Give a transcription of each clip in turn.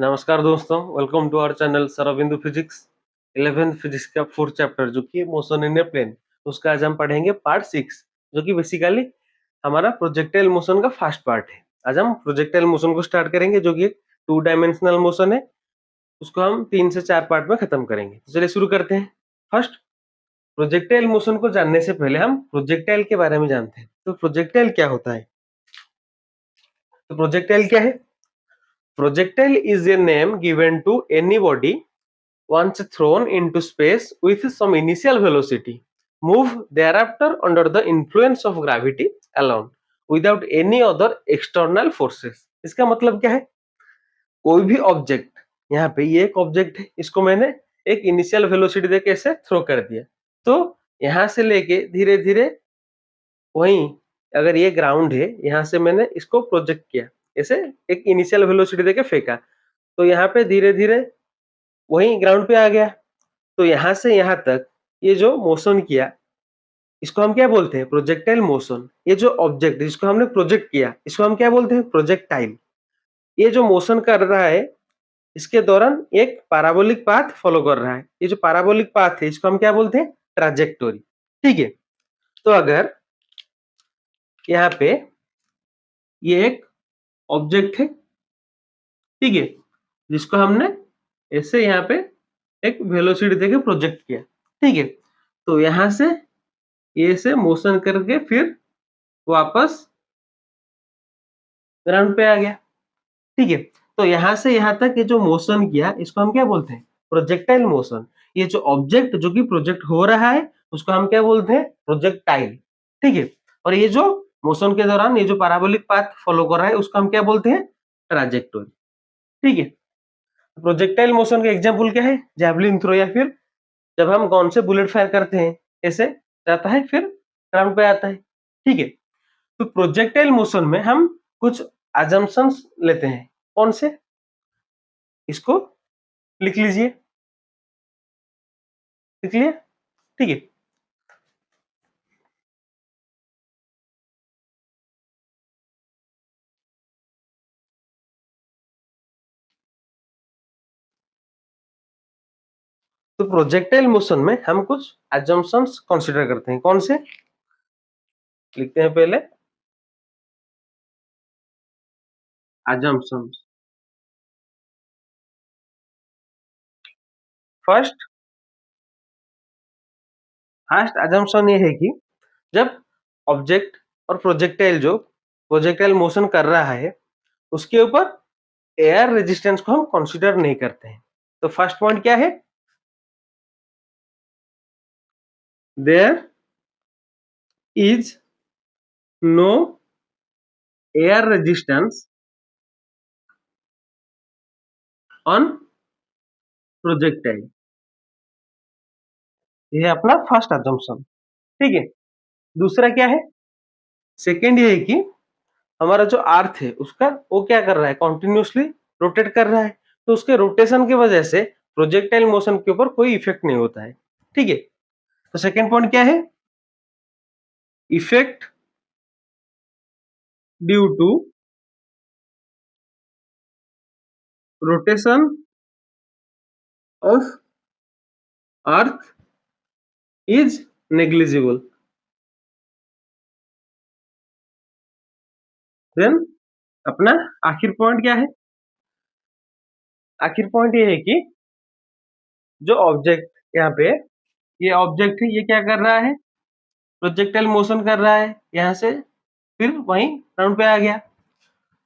नमस्कार दोस्तों, welcome to our channel Sarbindu physics. 11th physics का फोर्थ चैप्टर जो कि मोशन इन ए प्लेन, उसका आज हम पढ़ेंगे पार्ट 6, जो कि बेसिकली हमारा प्रोजेक्टाइल मोशन का फर्स्ट पार्ट है। आज हम प्रोजेक्टाइल मोशन को स्टार्ट करेंगे, जो कि एक 2 डायमेंशनल मोशन है। उसको हम 3 से 4 पार्ट में खत्म करेंगे। तो चलिए शुरू करते हैं। फर्स्ट, प्रोजेक्टाइल मोशन को जानने से पहले हम प्रोजेक्टाइल के बारे में जानते हैं। तो प्रोजेक्टाइल क्या होता है? तो प्रोजेक्टाइल क्या है? Projectile is a name given to any body once thrown into space with some initial velocity, move thereafter under the influence of gravity alone, without any other external forces. इसका मतलब क्या है? कोई भी ऑब्जेक्ट, यहाँ पे ये एक ऑब्जेक्ट है, इसको मैंने एक इनिशियल वेलोसिटी देके ऐसे थ्रो कर दिया, तो यहाँ से लेके धीरे धीरे वहीं, अगर ये ग्राउंड है, यहाँ से मैंने इसको प्रोजेक्ट किया, ऐसे एक इनिशियल वेलोसिटी देके फेंका, तो यहाँ पे धीरे धीरे वही ग्राउंड पे आ गया। तो यहाँ से यहाँ तक ये जो मोशन किया, इसको हम क्या बोलते हैं? Projectile motion. ये जो ऑब्जेक्ट जिसको हमने प्रोजेक्ट किया, इसको हम क्या बोलते हैं? प्रोजेक्टाइल। ये जो मोशन कर रहा है, इसके दौरान एक पैराबोलिक पाथ फॉलो कर रहा है। ये जो पैराबोलिक पाथ है, इसको हम क्या बोलते हैं? ट्रैजेक्टोरी। ठीक है। तो अगर यहाँ पे ये एक ऑब्जेक्ट है, ठीक है, जिसको हमने ऐसे यहाँ पे एक वेलोसिटी देके प्रोजेक्ट किया, ठीक है, तो यहाँ से ये से मोशन करके फिर वापस ग्राउंड पे आ गया, ठीक है। तो यहाँ से यहाँ तक ये जो मोशन किया, इसको हम क्या बोलते हैं? Projectile motion. ये जो ऑब्जेक्ट जो कि प्रोजेक्ट हो रहा है, उसको हम क्या बोलते हैं? प्रोजेक्टाइल, ठीक है। और ये जो मोशन के दौरान ये जो पैराबोलिक पाथ फॉलो कर रहा है, उसको हम क्या बोलते हैं? ट्रैजेक्टोरी, ठीक है। प्रोजेक्टाइल मोशन का एग्जाम्पल क्या है? जैवलिन थ्रो, या फिर जब हम गन से बुलेट फायर करते हैं, ऐसे जाता है फिर ग्राउंड पे आता है, ठीक है। तो प्रोजेक्टाइल मोशन में हम कुछ अजम्पशंस लेते हैं। कौन से? इसको लिख लीजिए, लिख लिया, ठीक है। तो प्रोजेक्टाइल मोशन में हम कुछ अजम्पशंस कंसीडर करते हैं। कौन से? लिखते हैं पहले, अजम्पशंस। फर्स्ट फर्स्ट अजम्पशन ये है कि जब ऑब्जेक्ट और प्रोजेक्टाइल जो प्रोजेक्टाइल मोशन कर रहा है, उसके ऊपर एयर रेजिस्टेंस को हम कंसीडर नहीं करते हैं। तो फर्स्ट पॉइंट क्या है? There is no air resistance on projectile. ये है अपना फर्स्ट अजम्पशन, ठीक है। दूसरा क्या है? सेकेंड ये है कि हमारा जो अर्थ है, उसका वो क्या कर रहा है? कंटिन्यूअसली रोटेट कर रहा है। तो उसके रोटेशन की वजह से प्रोजेक्टाइल मोशन के ऊपर कोई इफेक्ट नहीं होता है, ठीक है। तो सेकेंड पॉइंट क्या है? Effect due to rotation of earth is negligible. Then अपना आखिर पॉइंट क्या है? आखिर पॉइंट ये है कि जो ऑब्जेक्ट यहाँ पे, ये ऑब्जेक्ट है, ये क्या कर रहा है? प्रोजेक्टाइल मोशन कर रहा है यहाँ से, फिर वहीं ग्राउंड पे आ गया।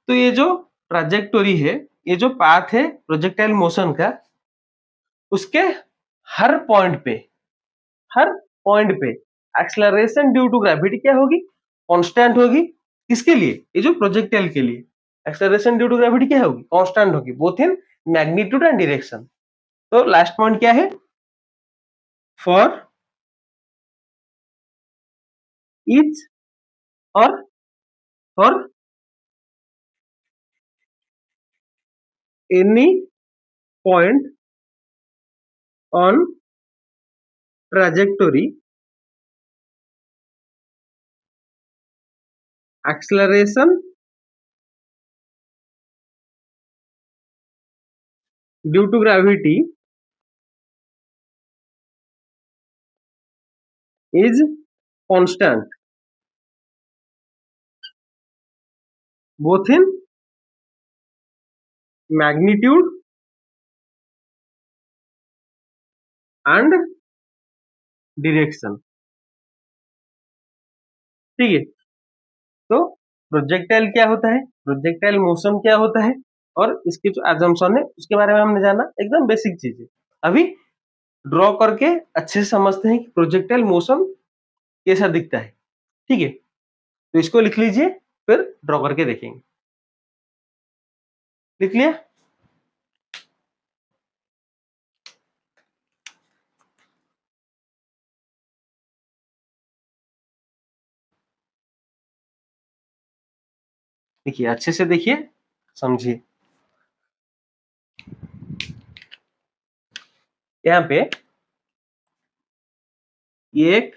तो ये जो ट्रैजेक्टोरी है, ये जो पाथ है प्रोजेक्टाइल मोशन का, उसके हर पॉइंट पे, हर पॉइंट पे एक्सेलरेशन ड्यू टू ग्रेविटी क्या होगी? कांस्टेंट होगी। किसके लिए? ये जो प्रोजेक्टाइल के लिए एक्सेलरेशन ड्यू टू ग्रेविटी क्या होगी? कांस्टेंट होगी, both in magnitude and direction. तो लास्ट पॉइंट क्या है? फॉर ईच और for any point on trajectory, acceleration due to gravity is constant both in magnitude and direction। ठीक है, तो प्रोजेक्टाइल क्या होता है, प्रोजेक्टाइल मोशन क्या होता है, और इसकी जो एजम्पशन है उसके बारे में हमने जाना, एकदम बेसिक चीज है। अभी ड्रॉ करके अच्छे से समझते हैं कि प्रोजेक्टाइल मोशन कैसा दिखता है। ठीक है, तो इसको लिख लीजिए, फिर ड्रॉ करके देखेंगे। लिख लिया? देखिए, अच्छे से देखिए, समझिए। यहाँ पे ये एक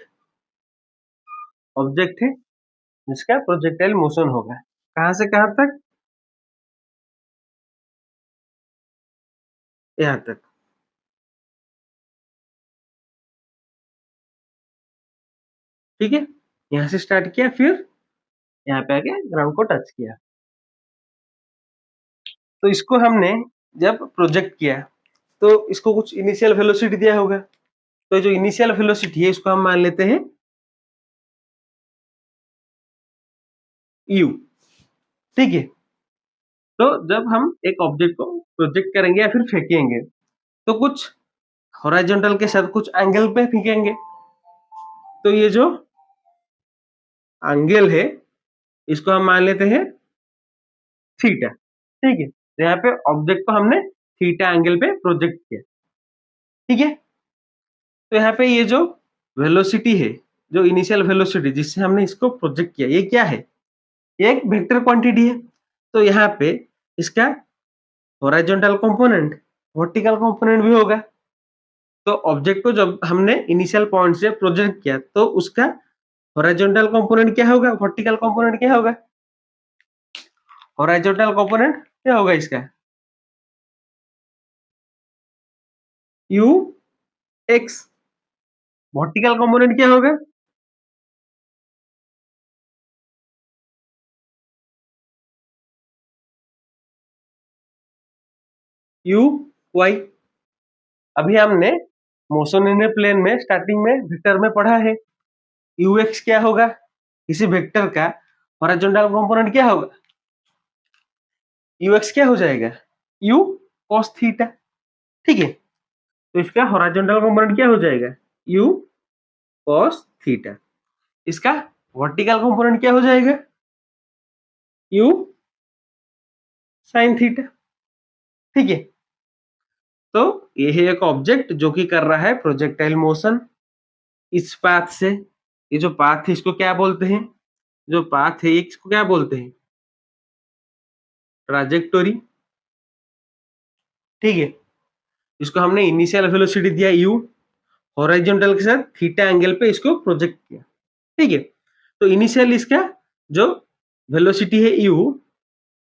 ऑब्जेक्ट है जिसका प्रोजेक्टाइल मोशन होगा, कहां से कहां तक? यहां तक। ठीक है, यहां से स्टार्ट किया, फिर यहाँ पे आके ग्राउंड को टच किया। तो इसको हमने जब प्रोजेक्ट किया तो इसको कुछ इनिशियल वेलोसिटी दिया होगा, तो जो इनिशियल वेलोसिटी है इसको हम मान लेते हैं u। ठीक है, तो जब हम एक ऑब्जेक्ट को प्रोजेक्ट करेंगे या फिर फेंकेंगे तो कुछ हॉरिजॉन्टल के साथ कुछ एंगल पे फेंकेंगे, तो ये जो एंगल है इसको हम मान लेते हैं थीटा। ठीक है, तो यहाँ पे ऑब्जेक्ट को हमने थीटा एंगल पे प्रोजेक्ट किया। ठीक है, तो यहाँ पे ये जो वेलोसिटी है, जो इनिशियल वेलोसिटी जिससे हमने इसको प्रोजेक्ट किया, ये क्या है? ये एक वेक्टर क्वांटिटी है। तो यहाँ पे इसका हॉरिजॉन्टल कंपोनेंट, वर्टिकल कंपोनेंट भी होगा। तो ऑब्जेक्ट को जब हमने इनिशियल पॉइंट से प्रोजेक्ट किया तो उसका हॉरिजॉन्टल कंपोनेंट क्या होगा, वर्टिकल कंपोनेंट क्या होगा? हॉरिजॉन्टल कंपोनेंट क्या होगा इसका? You x. वर्टिकल कंपोनेंट क्या होगा? U Y. अभी हमने मोशन इन ए प्लेन में स्टार्टिंग में वेक्टर में पढ़ा है, यू एक्स क्या होगा? किसी वेक्टर का हॉरिजॉन्टल कंपोनेंट क्या होगा? यू एक्स क्या हो जाएगा? You cos theta. ठीक है, तो इसका हॉरिजॉन्टल कंपोनेंट क्या हो जाएगा? You cos theta. इसका वर्टिकल कंपोनेंट क्या हो जाएगा? You sign theta. ठीक है, तो ये है एक ऑब्जेक्ट जो कि कर रहा है प्रोजेक्टाइल मोशन इस पाथ से। ये जो पाथ है इसको क्या बोलते हैं? जो पाथ है इसको क्या बोलते हैं? ट्राजेक्टोरी। ठीक है, इसको हमने इनिशियल वेलोसिटी दिया u, हॉरिजॉन्टल के साथ थीटा एंगल पे इसको प्रोजेक्ट किया। ठीक है, तो इनिशियल इसका जो वेलोसिटी है u,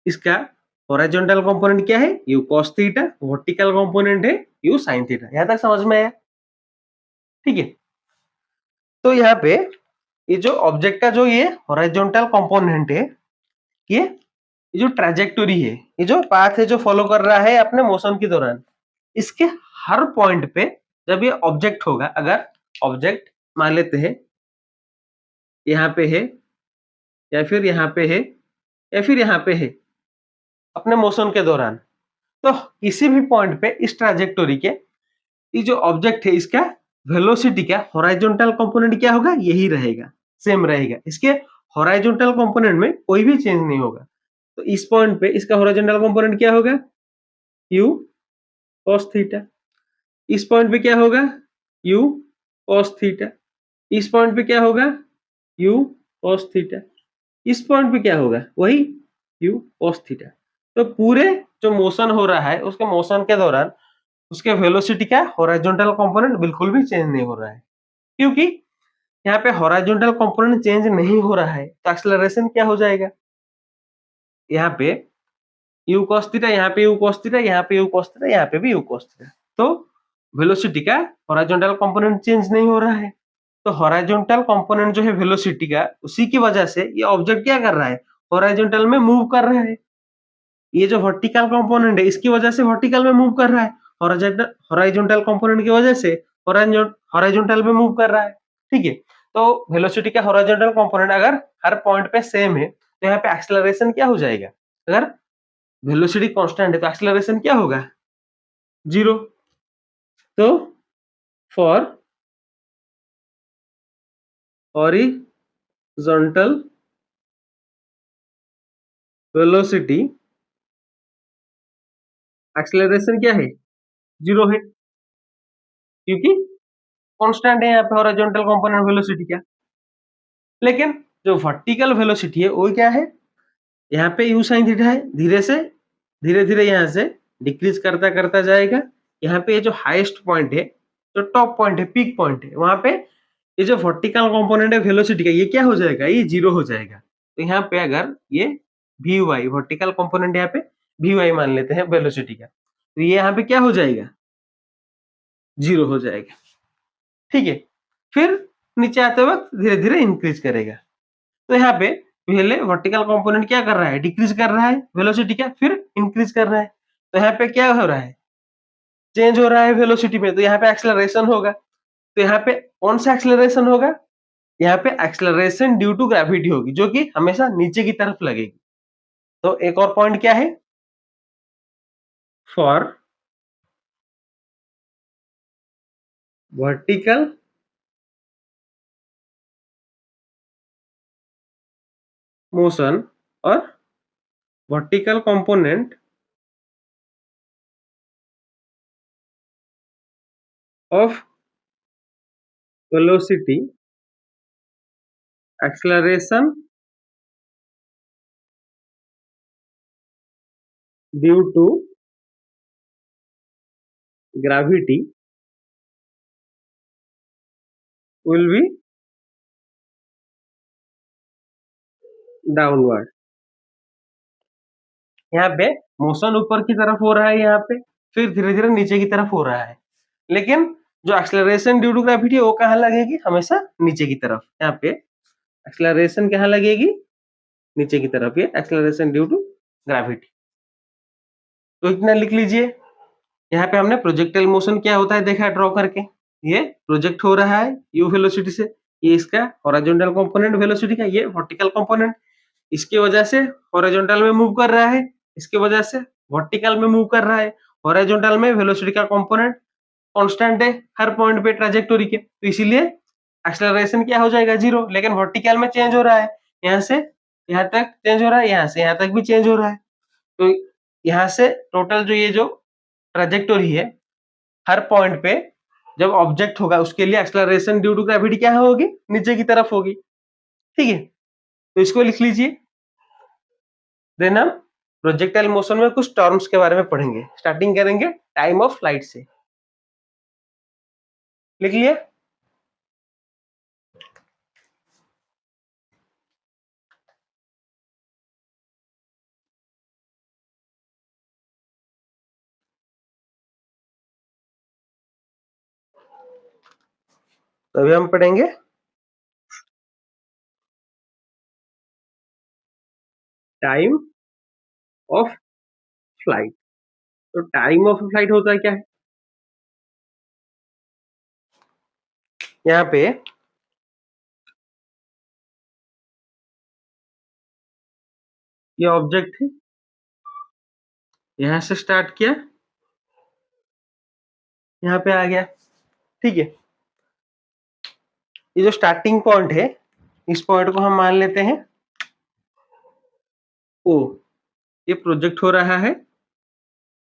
इसका हॉरिजॉन्टल कंपोनेंट क्या है? u cos theta, vertical component है u sin थीटा। यहां तक समझ में आया? ठीक है, तो यहाँ पे ये जो ऑब्जेक्ट का जो ये हॉरिजॉन्टल कंपोनेंट है, ये जो ट्रैजेक्टोरी है, ये जो पाथ है जो फॉलो कर रहा है अपने मोशन के दौरान, इसके हर पॉइंट पे जब ये ऑब्जेक्ट होगा, अगर ऑब्जेक्ट मान लेते हैं यहाँ पे है, या फिर यहाँ पे है, या फिर यहाँ पे है, अपने मोशन के दौरान, तो किसी भी पॉइंट पे इस ट्रैजेक्टोरी के ये जो ऑब्जेक्ट है इसका वेलोसिटी का हॉरिजॉन्टल कंपोनेंट क्या होगा? यही रहेगा, सेम रहेगा। इसके हॉरिजॉन्टल कंपोनेंट में कोई भी चेंज नहीं होगा। तो इस पॉइंट पे इसका हॉरिजॉन्टल कंपोनेंट क्या होगा? u cos theta. इस पॉइंट पे क्या होगा? u cos theta. इस पॉइंट पे क्या होगा? u cos theta. इस पॉइंट पे क्या होगा? वही u cos थीटा। तो पूरे जो मोशन हो रहा है उसके मोशन के दौरान उसके वेलोसिटी का हॉरिजॉन्टल कंपोनेंट बिल्कुल भी चेंज नहीं हो रहा है, क्योंकि यहाँ पे हॉरिजॉन्टल कंपोनेंट चेंज नहीं हो रहा है तो एक्सेलरेशन क्या हो जाएगा? यहाँ पे u cos थीटा, यहाँ पे u cos थीटा, यहाँ पे u cos थीटा, यहाँ पे भी u cos थीटा। तो वेलोसिटी का हॉरिजॉन्टल कंपोनेंट चेंज नहीं हो रहा है। तो हॉरिजॉन्टल कंपोनेंट जो है वेलोसिटी का, उसी की वजह से ये ऑब्जेक्ट क्या कर रहा है, हॉरिजॉन्टल में मूव कर रहा है। ये जो वर्टिकल कंपोनेंट है इसकी वजह से वर्टिकल में मूव कर रहा है, हॉरिजॉन्टल कंपोनेंट की वजह से हॉरिजॉन्टल में मूव कर रहा है। ठीक है, तो वेलोसिटी का हॉरिजॉन्टल कंपोनेंट अगर हर पॉइंट पे सेम है तो यहाँ पे एक्सेलरेशन क्या हो जाएगा, अगर वेलोसिटी कांस्टेंट है तो एक्सेलरेशन क्या होगा, 0। तो फॉर हॉरिजॉन्टल वेलोसिटी एक्सेलरेशन क्या है, 0 है, क्योंकि कांस्टेंट है यहाँ पे हॉरिजॉन्टल कंपोनेंट वेलोसिटी का। लेकिन जो वर्टिकल वेलोसिटी है वो क्या है, यहाँ पे u sin थीटा है, धीरे धीरे यहाँ से डिक्रीज करता करता जाएगा। यहाँ पे ये जो हाईएस्ट पॉइंट है, जो टॉप पॉइंट है, पीक पॉइंट है, वहां पे ये जो वर्टिकल कंपोनेंट है वेलोसिटी का, ये क्या हो जाएगा, ये 0 हो जाएगा। तो यहाँ पे अगर ये vy वर्टिकल कंपोनेंट, यहाँ पे vy मान लेते हैं वेलोसिटी का, तो ये यहाँ पे क्या हो जाएगा, 0 हो जाएगा। ठीक है, फिर नीचे आते वक्त धीरे धीरे इंक्रीज करेगा। तो यहाँ पे पहले वर्टिकल कंपोनेंट क्या कर रहा है, डिक्रीज कर रहा है वेलोसिटी का, फिर इंक्रीज कर रहा है। तो यहाँ पे क्या हो रहा है, चेंज हो रहा है वेलोसिटी में, तो यहाँ पे एक्सेलरेशन होगा। तो यहाँ पे कौन सा एक्सेलरेशन होगा, यहाँ पे एक्सेलरेशन ड्यू टू ग्रेविटी होगी, जो कि हमेशा नीचे की तरफ लगेगी। तो एक और पॉइंट क्या है, फॉर वर्टिकल मोशन और vertical component of velocity acceleration due to gravity will be downward. यहाँ पे मोशन ऊपर की तरफ हो रहा है, यहाँ पे फिर धीरे धीरे नीचे की तरफ हो रहा है, लेकिन जो एक्सेलरेशन ड्यू टू ग्रेविटी है वो कहाँ लगेगी, हमेशा नीचे की तरफ। यहाँ पे एक्सेलरेशन कहाँ लगेगी, नीचे की तरफ, ये एक्सेलरेशन ड्यू टू ग्रेविटी। तो इतना लिख लीजिए। यहाँ पे हमने प्रोजेक्टाइल मोशन क्या होता है देखा ड्रॉ करके, ये प्रोजेक्ट हो रहा है u वेलोसिटी से, ये इसका हॉरिजॉन्टल कंपोनेंट वेलोसिटी का, ये वर्टिकल कंपोनेंट, इसकी वजह से हॉरिजॉन्टल में मूव कर रहा है, इसकी वजह से वर्टिकल में मूव कर रहा है। हॉरिजॉन्टल में वेलोसिटी का कंपोनेंट कांस्टेंट है हर पॉइंट पे ट्रैजेक्टोरी के, तो इसीलिए एक्सेलरेशन क्या हो जाएगा, 0। लेकिन वर्टिकल में चेंज हो रहा है, यहाँ से यहाँ तक चेंज हो रहा है, यहाँ से यहाँ तक भी चेंज हो रहा है। तो यहाँ से टोटल जो ये जो ट्रैजेक्टोरी है, हर पॉइंट पे जब ऑब्जेक्ट होगा उसके लिए एक्सेलरेशन ड्यू टू ग्रेविटी क्या होगी, नीचे की तरफ होगी। ठीक है, तो इसको लिख लीजिए। देन हम प्रोजेक्टाइल मोशन में कुछ टर्म्स के बारे में पढ़ेंगे। स्टार्टिंग करेंगे टाइम ऑफ फ्लाइट से। लिख लिए। तो अभी हम पढ़ेंगे टाइम ऑफ फ्लाइट। तो टाइम ऑफ फ्लाइट होता है क्या है, यहाँ पे ये ऑब्जेक्ट है, यहां से स्टार्ट किया, यहाँ पे आ गया। ठीक है, ये जो स्टार्टिंग पॉइंट है, इस पॉइंट को हम मान लेते हैं ओ। ये प्रोजेक्ट हो रहा है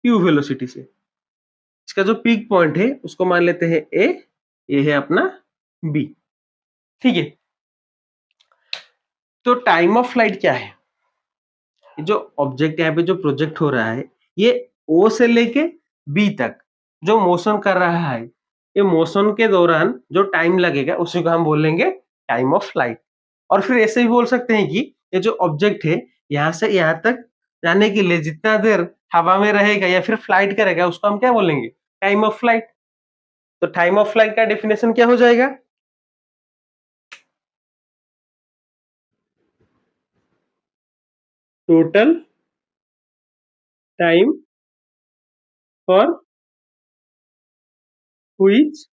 u वेलोसिटी से। इसका जो पीक पॉइंट है उसको मान लेते हैं a, ये है अपना b। ठीक है, तो टाइम ऑफ फ्लाइट क्या है, जो ऑब्जेक्ट यहाँ पे जो प्रोजेक्ट हो रहा है, ये O से लेके B तक जो मोशन कर रहा है, ये मोशन के दौरान जो टाइम लगेगा उसी को हम बोलेंगे टाइम ऑफ फ्लाइट। और फिर ऐसे भी बोल सकते हैं कि ये जो ऑब्जेक्ट है यहाँ से यहाँ तक जाने के लिए जितना देर हवा में रहेगा या फिर फ्लाइट करेगा उसको हम क्या बोलेंगे? Time of flight. तो टाइम ऑफ फ्लाइट का डेफिनेशन क्या हो जाएगा? Total time for which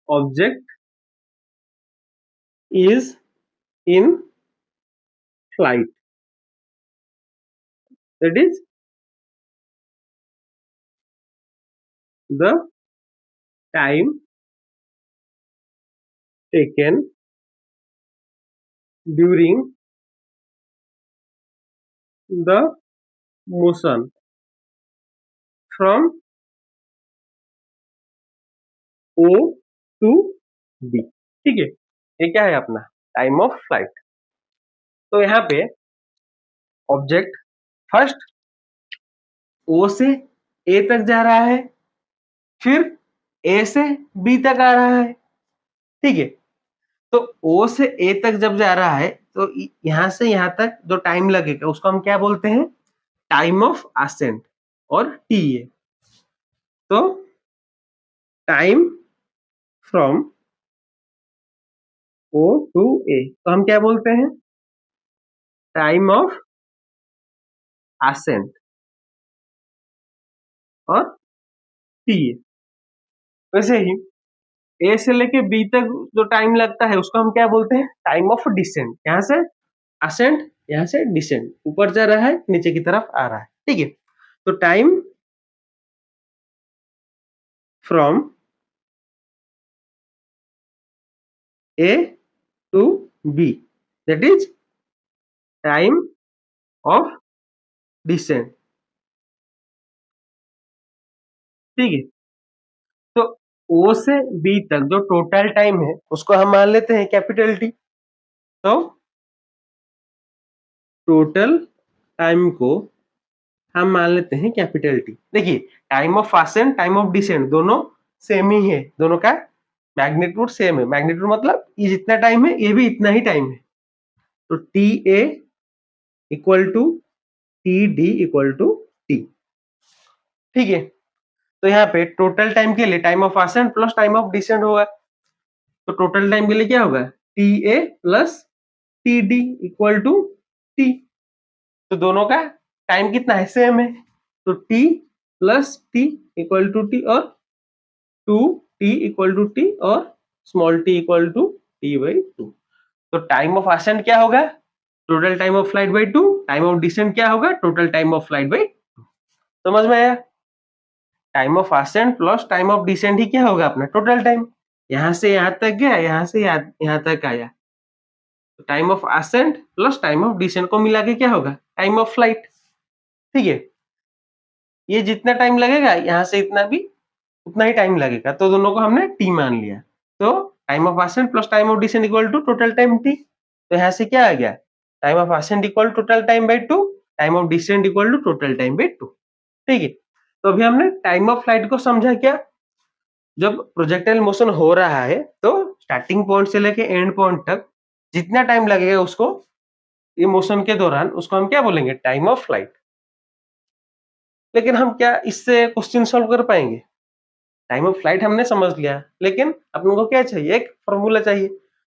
object is in flight, that is the time taken during the motion from O to B. ठीक है, ये क्या है अपना टाइम ऑफ फ्लाइट। तो यहाँ पे ऑब्जेक्ट फर्स्ट ओ से ए तक जा रहा है, फिर ए से बी तक आ रहा है। ठीक है, तो ओ से ए तक जब जा रहा है तो यहां से यहां तक जो टाइम लगेगा उसको हम क्या बोलते हैं? टाइम ऑफ असेंट और टी ए। तो टाइम फ्रॉम ओ टू ए तो हम क्या बोलते हैं? टाइम ऑफ असेंट और टी ए। वैसे ही ए से लेके बी तक जो टाइम लगता है उसको हम क्या बोलते हैं? Time of descent. यहाँ से असेंट, यहाँ से डिसेंट, ऊपर जा रहा है नीचे की तरफ आ रहा है। ठीक है, तो time from A to B that is time of descent. ठीक है, तो ओ से बी तक जो टोटल टाइम है उसको हम मान लेते हैं कैपिटल टी। तो टोटल टाइम को हम मान लेते हैं कैपिटल टी। देखिए, time of ascent time of descent दोनों सेम ही है, दोनों का मैग्नीट्यूड सेम है। मैग्नीट्यूड मतलब ये जितना टाइम है ये भी इतना ही टाइम है। तो T A equal to T D equal to T. ठीक है, तो यहाँ पे टोटल टाइम के लिए time of ascent plus time of descent होगा। तो टोटल टाइम के लिए क्या होगा? T A plus T D equal to T. तो दोनों का टाइम कितना है? सेम है। तो T plus T equal to T और two T equal to T और small T equal to T by two. तो टाइम ऑफ असेंट क्या होगा? Total time of flight by two. Time of descent क्या होगा? Total time of flight by two. समझ में आया? Time of ascent plus time of descent ही क्या होगा? अपना टोटल टाइम। यहां से यहां तक गया, यहां से यहां तक आया, तो time of ascent plus time of descent को मिला के क्या होगा? Time of flight. ठीक है, ये जितना टाइम लगेगा यहाँ से इतना भी उतना ही टाइम लगेगा, तो दोनों को हमने टी मान लिया। तो time of ascent plus time of descent equal to total time T. तो यहाँ से क्या आ गया? Time of ascent equal total time by two, time of descent equal to total time by two. ठीक है, तो अभी हमने टाइम ऑफ फ्लाइट को समझा क्या? जब प्रोजेक्टाइल मोशन हो रहा है तो स्टार्टिंग पॉइंट से लेके एंड पॉइंट तक जितना टाइम लगेगा उसको, ये मोशन के दौरान, उसको हम क्या बोलेंगे? Time of flight. लेकिन हम क्या इससे क्वेश्चन सॉल्व कर पाएंगे? टाइम ऑफ फ्लाइट हमने समझ लिया, लेकिन अपन को क्या चाहिए? एक फॉर्मूला चाहिए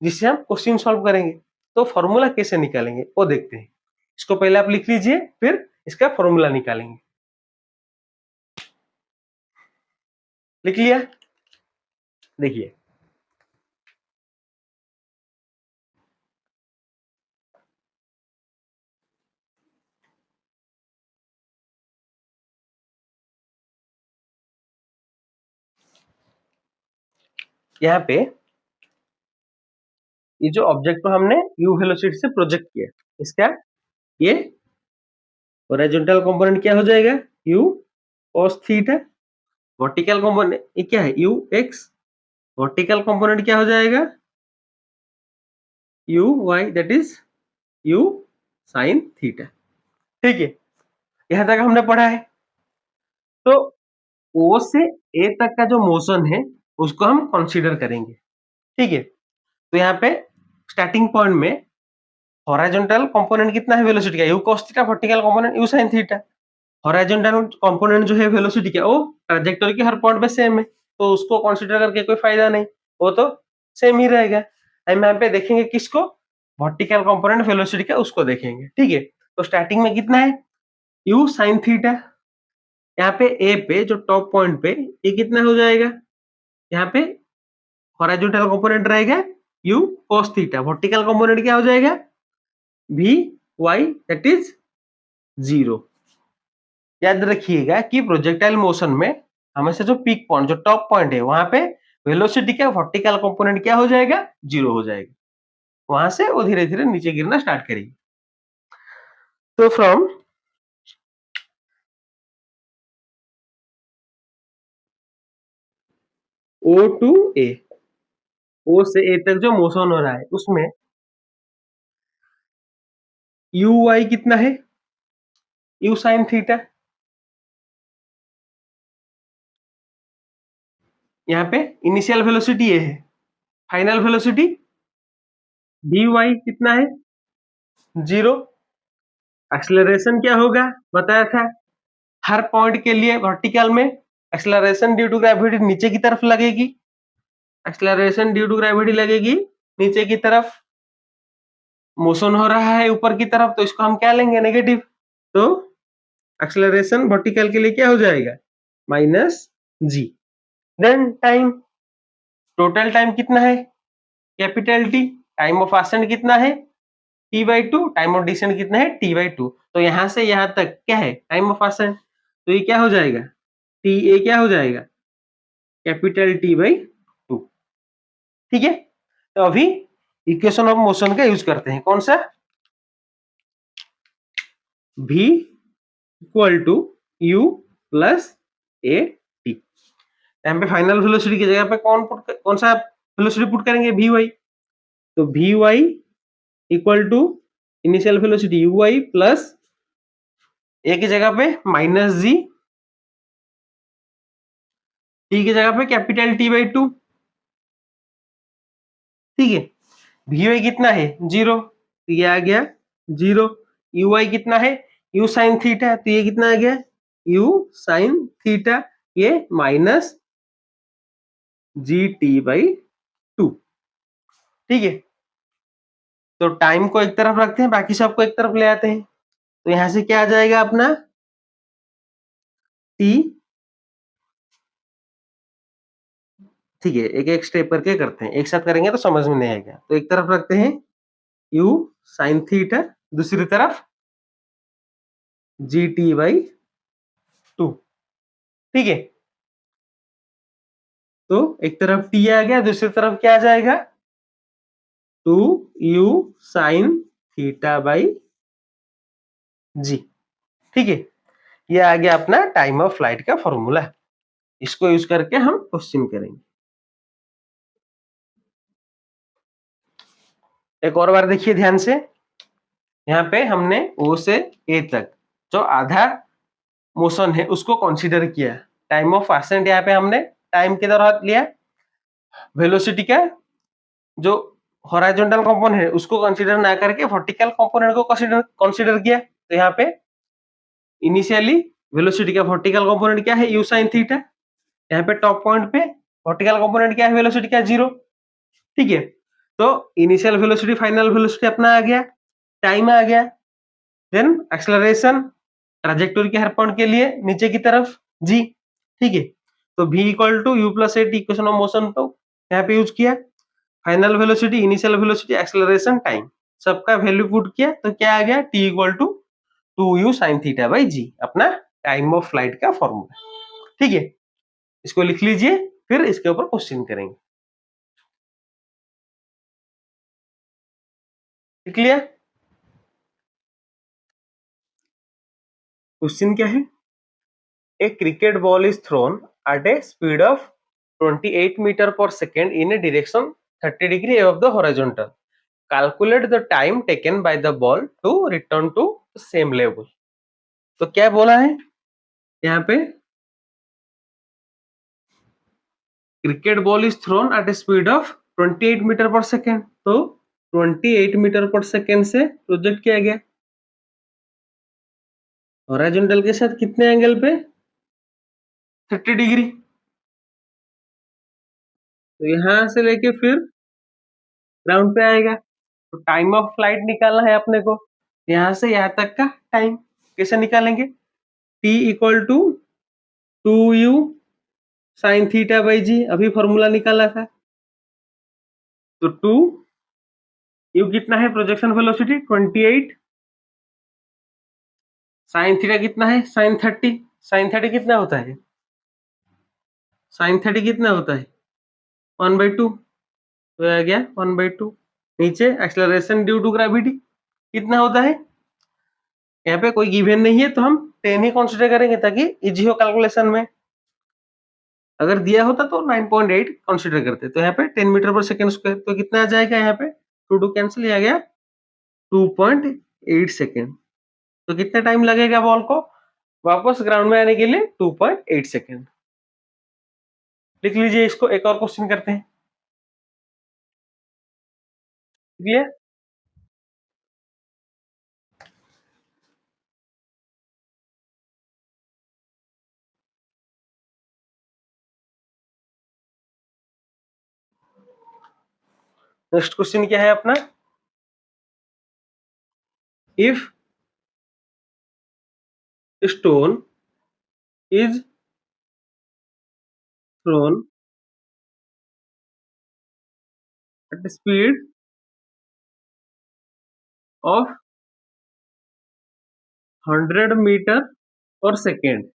जिससे हम क्वेश्चन सॉल्व करेंगे। तो फॉर्मूला कैसे निकालेंगे वो देखते हैं। इसको पहले आप लिख लीजिए, फिर इसका फॉर्मूला निकालेंगे। लिख लिया? देखिए, यहाँ पे ये जो ऑब्जेक्ट को हमने u वेलोसिटी से प्रोजेक्ट किया, इसका ये हॉरिजॉन्टल कंपोनेंट क्या हो जाएगा? u cos theta. Vertical component ये क्या है? u x। वर्टिकल कंपोनेंट क्या हो जाएगा? u y, that is u sin theta. ठीक है, यहां तक हमने पढ़ा है। तो O से A तक का जो मोशन है उसको हम कंसीडर करेंगे। ठीक है, तो यहाँ पे स्टार्टिंग पॉइंट में हॉरिजॉन्टल कंपोनेंट कितना है वेलोसिटी का, u cos theta, vertical component u sin theta. Horizontal component जो है वेलोसिटी का वो ट्रैजेक्टोरी के हर पॉइंट पे सेम है, तो उसको कंसीडर करके कोई फायदा नहीं, वो तो सेम ही रहेगा। हम यहाँ पे देखेंगे किसको, वर्टिकल कंपोनेंट वेलोसिटी का उसको देखेंगे, ठीक है। तो स्टार्टिंग में कितना है u sin थीटा, यहाँ पे ए पे जो टॉप पॉइंट पे ये कितना हो जाएगा, यहाँ पे हॉरिजॉन्टल कंपोनेंट रहेगा u cos theta, vertical component क्या हो जाएगा v y दैट इज 0। याद रखिएगा कि प्रोजेक्टाइल मोशन में हमेशा जो पीक पॉइंट, जो टॉप पॉइंट है, वहां पे वेलोसिटी का वर्टिकल कंपोनेंट क्या हो जाएगा, 0 हो जाएगा। वहां से वो धीरे धीरे नीचे गिरना स्टार्ट करेगी। तो from O to A, O से A तक जो मोशन हो रहा है उसमें u y कितना है, u sin थीटा, यहाँ पे इनिशियल वेलोसिटी ये है, फाइनल वेलोसिटी dy कितना है 0। एक्सेलरेशन क्या होगा बताया था, हर पॉइंट के लिए वर्टिकल में एक्सेलरेशन ड्यू टू ग्रेविटी नीचे की तरफ लगेगी, एक्सेलरेशन ड्यू टू ग्रेविटी लगेगी नीचे की तरफ, मोशन हो रहा है ऊपर की तरफ, तो इसको हम क्या लेंगे नेगेटिव। तो एक्सेलरेशन वर्टिकल के लिए क्या हो जाएगा माइनस जी। देन टाइम, टोटल टाइम कितना है capital T, time of ascent कितना है t/2, टाइम ऑफ डिसेंट कितना है t/2। तो यहां से यहां तक क्या है टाइम ऑफ ascent, तो ये क्या हो जाएगा टी ए क्या हो जाएगा कैपिटल t/2, ठीक है। तो अभी इक्वेशन ऑफ मोशन का यूज करते हैं, कौन सा, v equal to u plus A T. यहाँ पे फाइनल वेलोसिटी की जगह पे कौन सा वेलोसिटी पुट करेंगे वी वाई, तो V Y equal to initial velocity U Y plus A की जगह पे माइनस जी, टी की जगह पे कैपिटल t/2, ठीक है। वी वाई कितना है 0, तो ये आ गया 0। यू वाई कितना है u sin थीटा, तो ये कितना आ गया u sin थीटा, ये माइनस जी t/2, ठीक है। तो टाइम को एक तरफ रखते हैं, बाकी सबको एक तरफ ले आते हैं, तो यहां से क्या आ जाएगा अपना t, ठीक है। एक एक स्टेप करके करते हैं, एक साथ करेंगे तो समझ में नहीं आएगा। तो एक तरफ रखते हैं u sin थीटा, दूसरी तरफ gt/2, ठीक है। तो एक तरफ t आ गया, दूसरी तरफ क्या आ जाएगा 2u sin theta by g, ठीक है। ये आ गया अपना टाइम ऑफ फ्लाइट का फॉर्मूला, इसको यूज करके हम क्वेश्चन करेंगे। एक और बार देखिए ध्यान से, यहाँ पे हमने O से A तक जो आधा मोशन है उसको कंसीडर किया, टाइम ऑफ ascent यहाँ पे हमने टाइम के दौरान लिया, वेलोसिटी का जो हॉरिजॉन्टल कंपोनेंट है उसको कंसीडर ना करके वर्टिकल कंपोनेंट को कंसीडर किया। तो यहाँ पे इनिशियली वेलोसिटी का वर्टिकल कंपोनेंट क्या है u sin थीटा, यहाँ पे टॉप पॉइंट पे वर्टिकल कंपोनेंट क्या है वेलोसिटी का 0, ठीक है। तो इनिशियल वेलोसिटी फाइनल वेलोसिटी अपना आ गया, टाइम आ गया, देन एक्सेलरेशन ट्रैजेक्टोरी के हर पॉइंट के लिए नीचे की तरफ जी, ठीक है। तो v equal to u plus A t equation of motion को यहाँ पे यूज किया, final velocity, initial velocity, acceleration, time, सबका वैल्यू पुट किया, तो क्या आ गया t equal to 2u sin theta by g, अपना टाइम ऑफ फ्लाइट का फॉर्मूला, ठीक है। इसको लिख लीजिए, फिर इसके ऊपर क्वेश्चन करेंगे, लिख लिया। क्वेश्चन क्या है, a cricket ball is thrown at a speed of 28 meter per second in a direction 30 degree above the horizontal. Calculate the time taken by the ball to return to the same level. तो क्या बोला है यहाँ पे, cricket ball is thrown at a speed of 28 metre per second, तो 28 metre per second से project किया गया। हॉरिजॉन्टल के साथ कितने एंगल पे? 30 डिग्री। तो यहाँ से लेके फिर ग्राउंड पे आएगा। तो टाइम ऑफ फ्लाइट निकालना है अपने को। यहाँ से यहाँ तक का टाइम कैसे निकालेंगे? T equal to 2u sine theta by g, अभी फॉर्मूला निकाला था। तो 2 यू कितना है? प्रोजेक्शन वेलोसिटी 28, साइन थीटा कितना है? साइन 30। साइन 30 कितना होता है? साइन 30 कितना होता है? 1/2। तो आ गया 1/2। नीचे एक्सेलरेशन ड्यू टू ग्रेविटी कितना होता है? यहाँ पे कोई गिवन नहीं है तो हम 10 ही कंसीडर करेंगे ताकि इजी हो कैलकुलेशन में। अगर दिया होता तो 9.8 कंसीडर करते। तो यहाँ पे 10 मीटर पर सेकेंड स्क्वायर, तो कितना आ जाएगा? यहाँ पे 2 कैंसिल, आ गया 2.8 सेकेंड। तो कितना टाइम लगेगा बॉल को वापस ग्राउंड में आने के लिए? 2.8 सेकेंड। लिख लीजिए इसको। एक और क्वेश्चन करते हैं। क्लियर? नेक्स्ट क्वेश्चन क्या है अपना? If stone is thrown at speed of 100 metre per second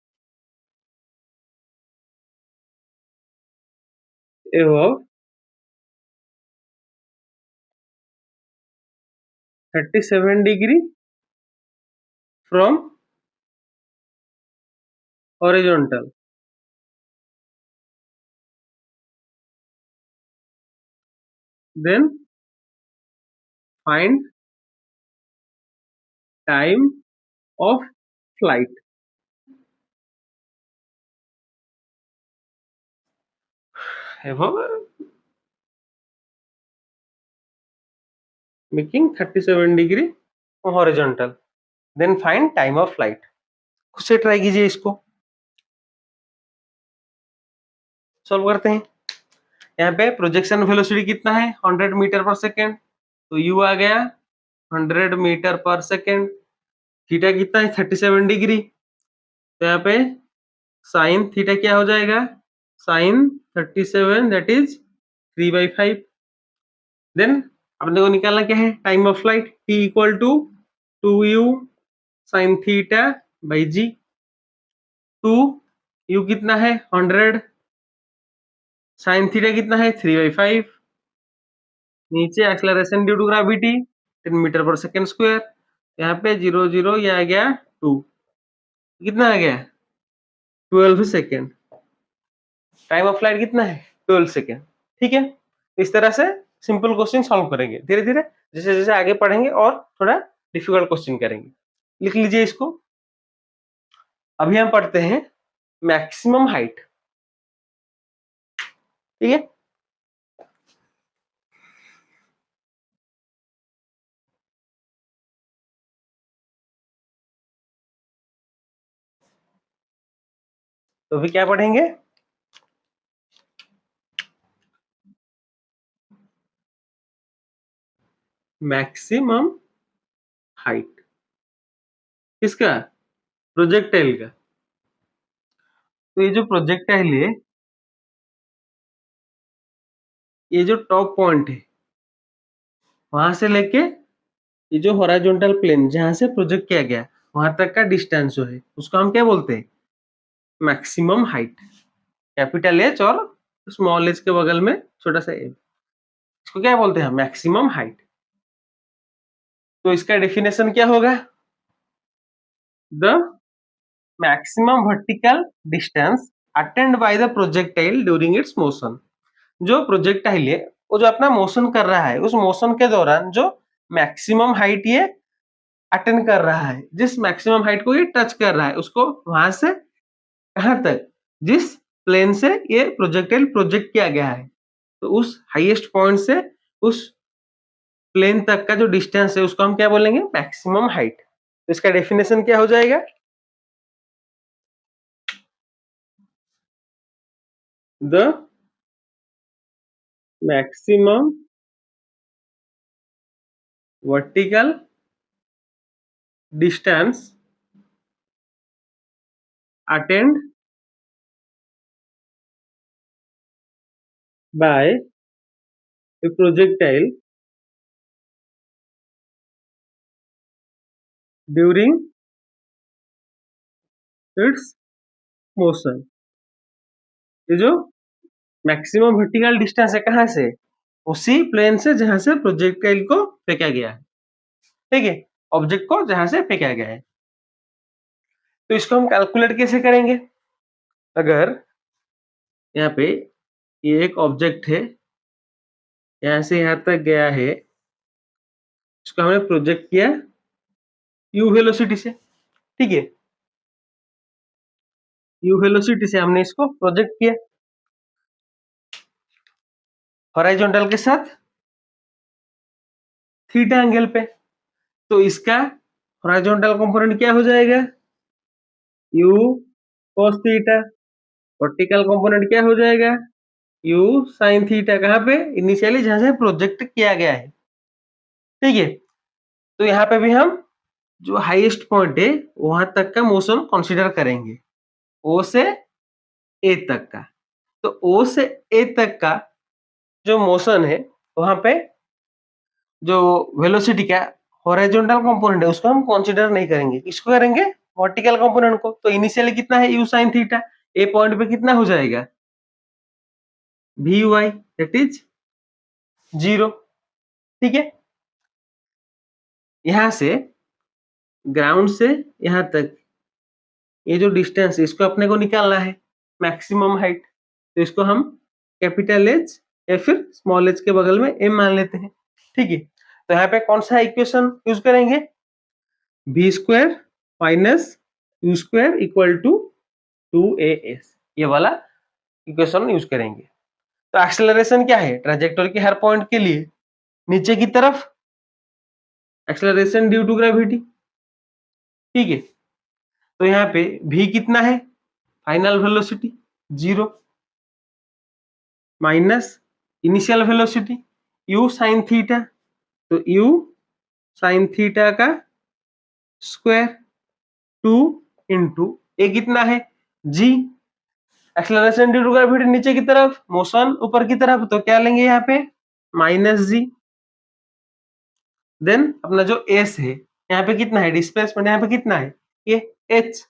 above 37 degree from horizontal, then find time of flight. Above making 37 degree horizontal, then find time of flight. खुद से try कीजिए इसको। Solve करते हैं। यहाँ पे प्रोजेक्शन वेलोसिटी कितना है? 100 मीटर पर सेकेंड। तो u आ गया 100 मीटर पर सेकेंड। थीटा कितना है? 37 डिग्री। तो यहाँ पे साइन थीटा क्या हो जाएगा? Sign 37 that is 3/5। देन अपने को निकालना क्या है? Time of flight. t equal to 2u sine theta by g. 2u कितना है? 100। साइन थीटा कितना है? 3/5। नीचे acceleration due to gravity 10 metre per second square. यहाँ पे 0 0 ये आ गया 2। कितना आ गया? 12 सेकेंड। टाइम ऑफ फ्लाइट कितना है? 12 सेकेंड। ठीक है, इस तरह से सिंपल क्वेश्चन सॉल्व करेंगे। धीरे धीरे जैसे जैसे आगे पढ़ेंगे और थोड़ा डिफिकल्ट क्वेश्चन करेंगे। लिख लीजिए इसको। अभी हम पढ़ते हैं मैक्सिमम हाइट। ठीक है, तो अभी क्या पढ़ेंगे? मैक्सिमम हाइट किसका? प्रोजेक्टाइल का। तो ये जो प्रोजेक्टाइल है, ये जो टॉप पॉइंट है वहां से लेके ये जो हॉरिजॉन्टल प्लेन जहां से प्रोजेक्ट किया गया वहां तक का डिस्टेंस जो है उसको हम क्या बोलते हैं? Maximum height. कैपिटल एच और स्मॉल एच के बगल में छोटा सा एच, इसको क्या बोलते हैं? Maximum height. तो इसका डेफिनेशन क्या होगा? The maximum vertical distance attend by the projectile during its motion. जो प्रोजेक्टाइल है वो जो अपना मोशन कर रहा है उस मोशन के दौरान जो मैक्सिमम हाइट ये अटेंड कर रहा है, जिस मैक्सिमम हाइट को ये टच कर रहा है उसको वहां से कहां तक, जिस प्लेन से ये प्रोजेक्टाइल प्रोजेक्ट किया गया है, तो उस हाईएस्ट पॉइंट से उस प्लेन तक का जो डिस्टेंस है उसको हम क्या बोलेंगे, मैक्सिमम हाइट। तो इसका डेफिनेशन क्या हो जाएगा, the maximum vertical distance attend bye A projectile during its motion. ये जो मैक्सिमम वर्टिकल डिस्टेंस है कहां से, उसी प्लेन से जहां से प्रोजेक्टाइल को फेंका गया है, ठीक है, ऑब्जेक्ट को जहां से फेंका गया है। तो इसको हम कैलकुलेट कैसे करेंगे, अगर यहाँ पे ये एक ऑब्जेक्ट है, यहाँ से यहाँ तक गया है, इसको हमने प्रोजेक्ट किया यू वेलोसिटी से, ठीक है, यू वेलोसिटी से हमने इसको प्रोजेक्ट किया हॉरिजॉन्टल के साथ थीटा एंगल पे। तो इसका हॉरिजॉन्टल कंपोनेंट क्या हो जाएगा, you cos theta. Vertical component क्या हो जाएगा, यू sin थीटा। कहाँ पे, इनिशियली जहां से प्रोजेक्ट किया गया है, ठीक है। तो यहाँ पे भी हम जो हाईएस्ट पॉइंट है वहां तक का मोशन कंसीडर करेंगे, ओ से ए तक का। तो ओ से ए तक का जो मोशन है वहां पे जो वेलोसिटी का हॉरिजॉन्टल कंपोनेंट है उसको हम कंसीडर नहीं करेंगे, किसको करेंगे, वर्टिकल कंपोनेंट को। तो इनिशियली कितना है, you sin theta, A point पे कितना हो जाएगा, वी वाई, दैट इज 0, ठीक है। यहां से ग्राउंड से यहां तक ये जो डिस्टेंस है इसको अपने को निकालना है मैक्सिमम हाइट। तो इसको हम कैपिटल एच या फिर स्मॉल एच के बगल में एम मान लेते हैं, ठीक है। तो यहाँ पे कौन सा इक्वेशन यूज करेंगे, v square minus u square equal to 2as, ये वाला इक्वेशन यूज करेंगे। तो एक्सेलरेशन क्या है, ट्रैजेक्टोरी के हर पॉइंट के लिए नीचे की तरफ एक्सेलरेशन ड्यू टू ग्रेविटी, ठीक है। तो यहाँ पे v कितना है, final velocity 0 minus initial velocity u sin theta. तो u sin थीटा का स्क्वायर 2 इंटू ए कितना है g, acceleration due to gravity नीचे की तरफ, मोशन ऊपर की तरफ, तो क्या लेंगे यहाँ पे माइनस जी। देन अपना जो s है यहाँ पे कितना है, डिस्प्लेसमेंट यहाँ पे कितना है, ये h,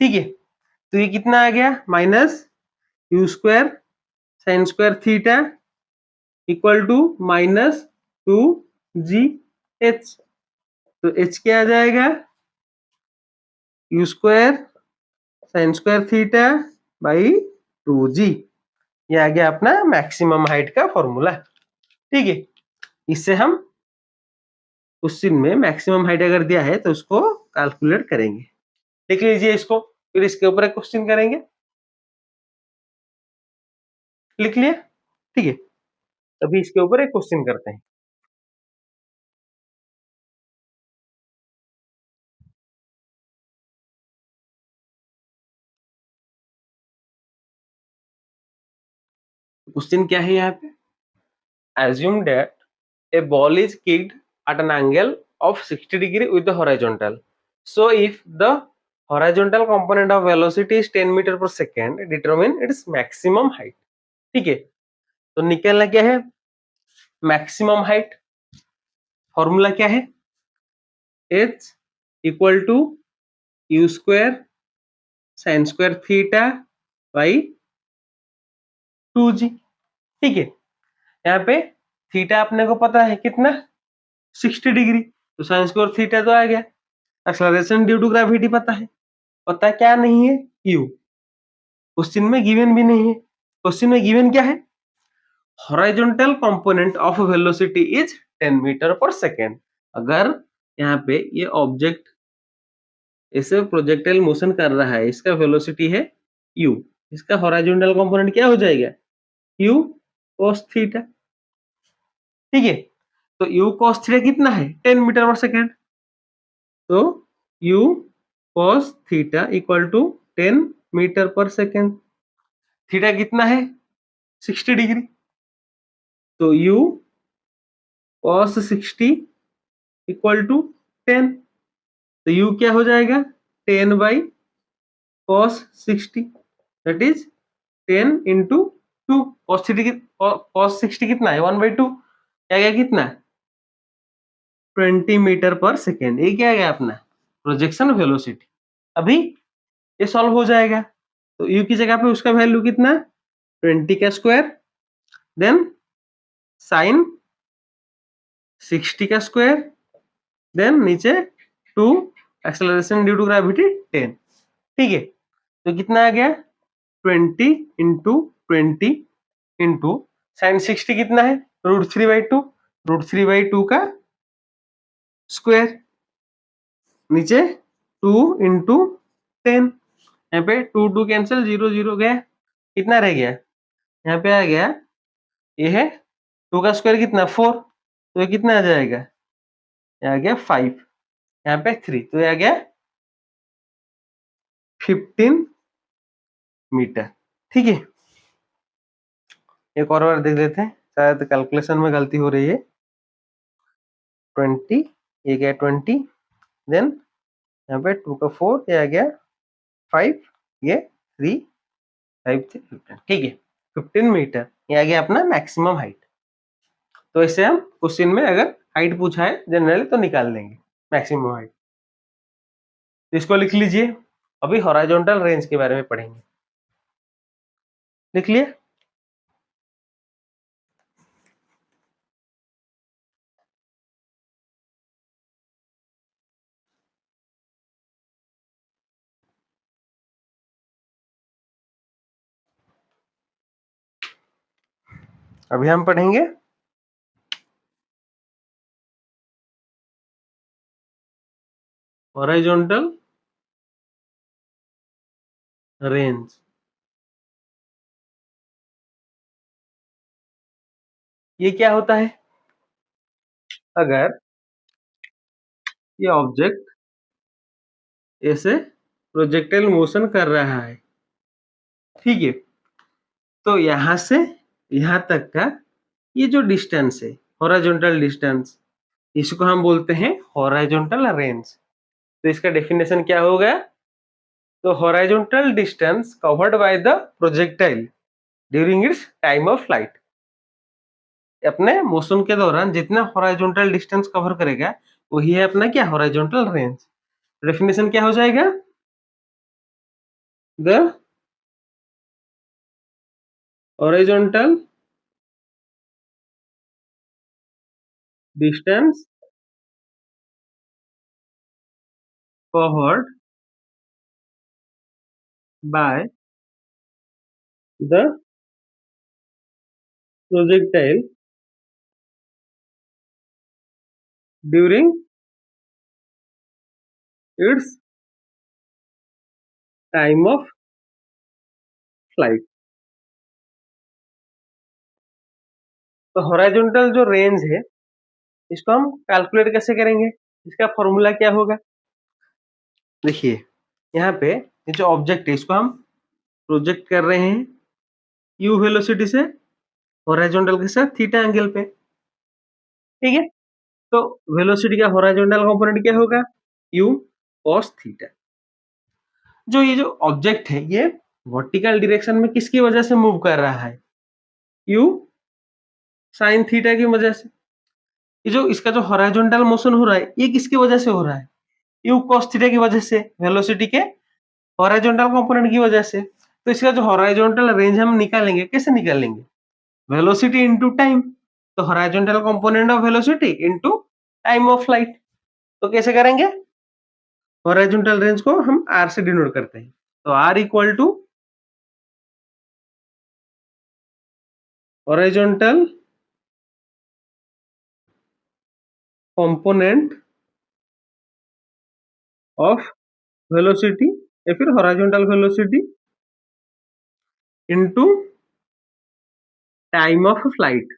ठीक है। तो ये कितना आ गया, minus u square sine square theta equal to minus 2gh। तो h क्या आ जाएगा, u square sine square theta by 2g। ये आ गया अपना मैक्सिमम हाइट का फॉर्मूला, ठीक है। इससे हम क्वेश्चन में मैक्सिमम हाइट अगर दिया है तो उसको कैलकुलेट करेंगे। लिख लीजिए इसको, फिर इसके ऊपर एक क्वेश्चन करेंगे, लिख लिया, ठीक है। अभी इसके ऊपर एक क्वेश्चन करते हैं। क्वेश्चन क्या है यहाँ पे, assume that a ball is kicked at an angle of 60 degree with the horizontal. So if the horizontal component of velocity is 10 meter per second, determine its maximum height, ठीक है। तो निकालना क्या है, मैक्सिमम हाइट। फॉर्मूला क्या है, h equal to u square sine square theta by 2g, ठीक है। यहाँ पे थीटा अपने को पता है कितना, 60 डिग्री, तो साइन स्क्वायर थीटा तो आ गया। एक्सेलरेशन ड्यू टू ग्रेविटी पता क्या नहीं है, u। क्वेश्चन में गिवन भी नहीं है, क्वेश्चन में गिवन क्या है, horizontal component of velocity is 10 metre per second. अगर यहाँ पे ये ऑब्जेक्ट ऐसे प्रोजेक्टाइल मोशन कर रहा है, इसका वेलोसिटी है u, इसका हॉरिजॉन्टल कंपोनेंट क्या हो जाएगा, u cos थीटा, ठीक है। तो u cos थीटा कितना है 10 मीटर पर सेकेंड, तो u cos theta equal to 10 metre per second. Theta कितना है 60 डिग्री, तो u cos 60 इक्वल टू 10, तो u क्या हो जाएगा 10 by cos 60, that is 10 into 2। cos 60 कितना है 1/2, क्या गया कितना 20 मीटर पर सेकेंड। ये क्या गया अपना प्रोजेक्शन वेलोसिटी। अभी ये सॉल्व हो जाएगा, तो u की जगह पे उसका वैल्यू कितना 20 का स्क्वायर, देन साइन 60 का स्क्वायर, देन नीचे 2 एक्सेलरेशन ड्यू टू ग्रेविटी 10। ठीक है, तो कितना आ गया 20 इंटू 20 इंटू साइन 60 कितना है √3/2, √3/2 का स्क्वायर, नीचे 2 इंटू 10, यहाँ पे 2 2 कैंसिल 0 0 गया, कितना रह गया यहाँ पे आ गया, ये है 2 का स्क्वायर कितना 4, तो ये कितना आ जाएगा, ये आ गया 5, यहाँ पे 3, तो ये आ गया 15 मीटर। ठीक है, एक और बार देख लेते हैं, शायद कैलकुलेशन में गलती हो रही है। 20, ये गया 20, देन यहाँ पे 2 का 4, ये आ गया 5, ये 3, 5 3 15। ठीक है, 15 मीटर ये आ गया अपना मैक्सिमम हाइट। तो इससे हम क्वेश्चन में अगर हाइट पूछा है जनरली तो निकाल लेंगे मैक्सिमम हाइट। तो इसको लिख लीजिए, अभी हॉरिजॉन्टल रेंज के बारे में पढ़ेंगे, लिख लिए। अभी हम पढ़ेंगे हॉरिजॉन्टल रेंज। ये क्या होता है, अगर ये ऑब्जेक्ट ऐसे प्रोजेक्टाइल मोशन कर रहा है, ठीक है, तो यहां से यहां तक का ये जो डिस्टेंस है हॉरिजॉन्टल डिस्टेंस, इसको हम बोलते हैं हॉरिजॉन्टल रेंज। तो इसका डेफिनेशन क्या होगा, तो horizontal distance covered by the projectile during its time of flight. अपने मोशन के दौरान जितना हॉरिजॉन्टल डिस्टेंस कवर करेगा वही है अपना क्या हॉरिजॉन्टल रेंज। डेफिनेशन क्या हो जाएगा, the horizontal distance covered by the projectile during its time of flight. तो हॉरिजॉन्टल जो रेंज है इसको हम कैलकुलेट कैसे करेंगे, इसका फॉर्मूला क्या होगा, देखिए यहाँ पे ये जो ऑब्जेक्ट है इसको हम प्रोजेक्ट कर रहे हैं u वेलोसिटी से हॉरिजॉन्टल के साथ थीटा एंगल पे। ठीक है, तो वेलोसिटी का हॉरिजॉन्टल कंपोनेंट क्या होगा u cos थीटा। जो ये जो ऑब्जेक्ट है ये वर्टिकल डायरेक्शन में किसकी वजह से मूव कर रहा है, u sin थीटा की वजह से। ये जो इसका जो हॉरिजॉन्टल मोशन हो रहा है ये किसकी वजह से हो रहा है, u cos थीटा की वजह से, वेलोसिटी के हॉरिजॉन्टल कंपोनेंट की वजह से। तो इसका जो हॉरिजॉन्टल रेंज हम निकालेंगे, कैसे निकालेंगे, वेलोसिटी इनटू टाइम, तो horizontal component of velocity into time of flight. तो कैसे करेंगे, हॉरिजॉन्टल रेंज को हम r से डिनोट करते हैं, तो r equal to horizontal component of velocity या फिर horizontal velocity into time of flight.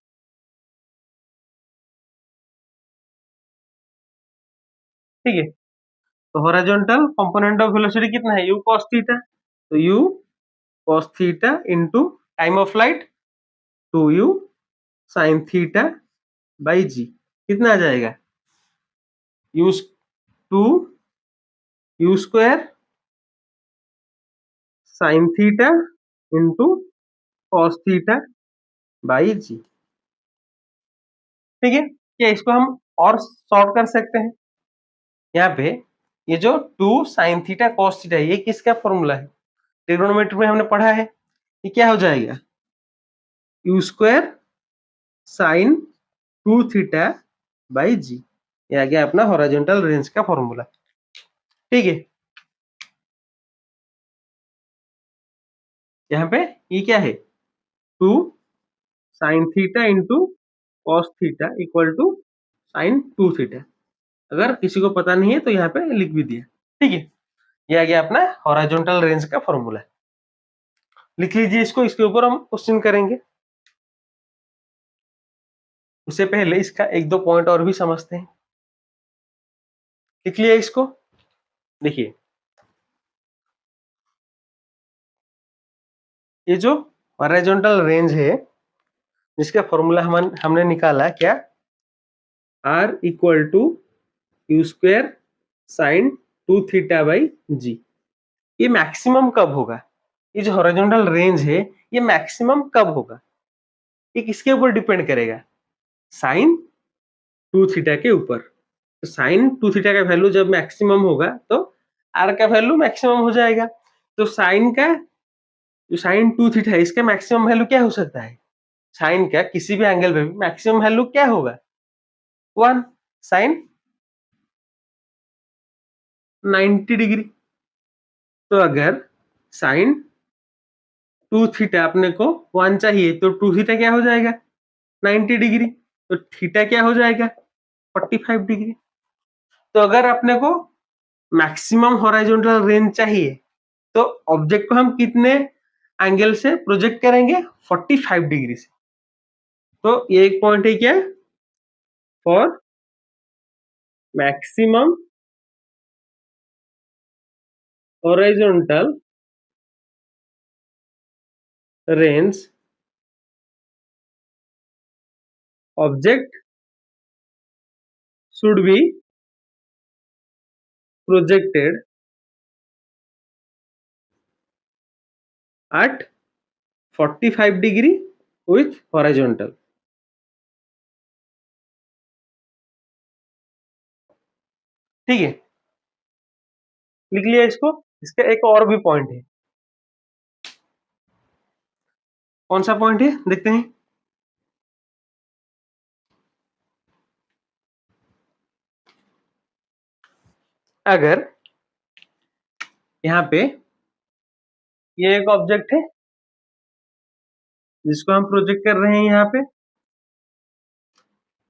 ठीक है। तो हॉरिजॉन्टल कंपोनेंट ऑफ वेलोसिटी कितना है, u cos थीटा, तो u cos theta into time of light 2u sin theta by g, कितना आ जाएगा, u 2 u square sin theta into cos theta by g. ठीक है, क्या इसको हम और सॉर्ट कर सकते हैं, यहाँ पे ये जो 2 sin थीटा cos थीटा ये किसका फॉर्मूला है, ट्रिग्नोमेट्री में हमने पढ़ा है, ये क्या हो जाएगा, u square sine 2 theta by g, ये आ गया अपना हॉरिजॉन्टल रेंज का फॉर्मूला। ठीक है, यहाँ पे ये क्या है, 2 sine theta into cos theta equal to sine 2 theta, अगर किसी को पता नहीं है तो यहाँ पे लिख भी दिया। ठीक है, ये आ गया अपना हॉरिजॉन्टल रेंज का फॉर्मूला, लिख लीजिए इसको, इसके ऊपर हम क्वेश्चन करेंगे। उससे पहले इसका एक दो पॉइंट और भी समझते हैं। लिख लिया इसको, देखिए ये जो हॉरिजॉन्टल रेंज है जिसका फॉर्मूला हमने निकाला क्या, r equal to u square sine 2 theta by g, ये मैक्सिमम कब होगा, ये जो हॉरिजॉन्टल रेंज है ये मैक्सिमम कब होगा, ये किसके ऊपर डिपेंड करेगा, साइन 2 थीटा के ऊपर। तो साइन 2 थीटा का वैल्यू जब मैक्सिमम होगा तो आर का वैल्यू मैक्सिमम हो जाएगा। तो साइन का जो साइन 2 थीटा है इसका मैक्सिमम वैल्यू क्या हो सकता है, साइन का किसी भी एंगल पे मैक्सिमम वैल्यू क्या होगा, 1 साइन 90 डिग्री। तो अगर साइन 2 थीटा अपने को 1 चाहिए तो 2 थीटा क्या हो जाएगा 90 डिग्री, तो थीटा क्या हो जाएगा 45 डिग्री। तो अगर अपने को मैक्सिमम हॉरिजॉन्टल रेंज चाहिए तो ऑब्जेक्ट को हम कितने एंगल से प्रोजेक्ट करेंगे, 45 डिग्री से। तो ये एक पॉइंट है क्या, for maximum horizontal range object should be projected at 45 degree with horizontal। ठीक है, लिख लिया इसको। इसका एक और भी पॉइंट है, कौन सा पॉइंट है देखते हैं। अगर यहाँ पे ये एक ऑब्जेक्ट है जिसको हम प्रोजेक्ट कर रहे हैं यहाँ पे,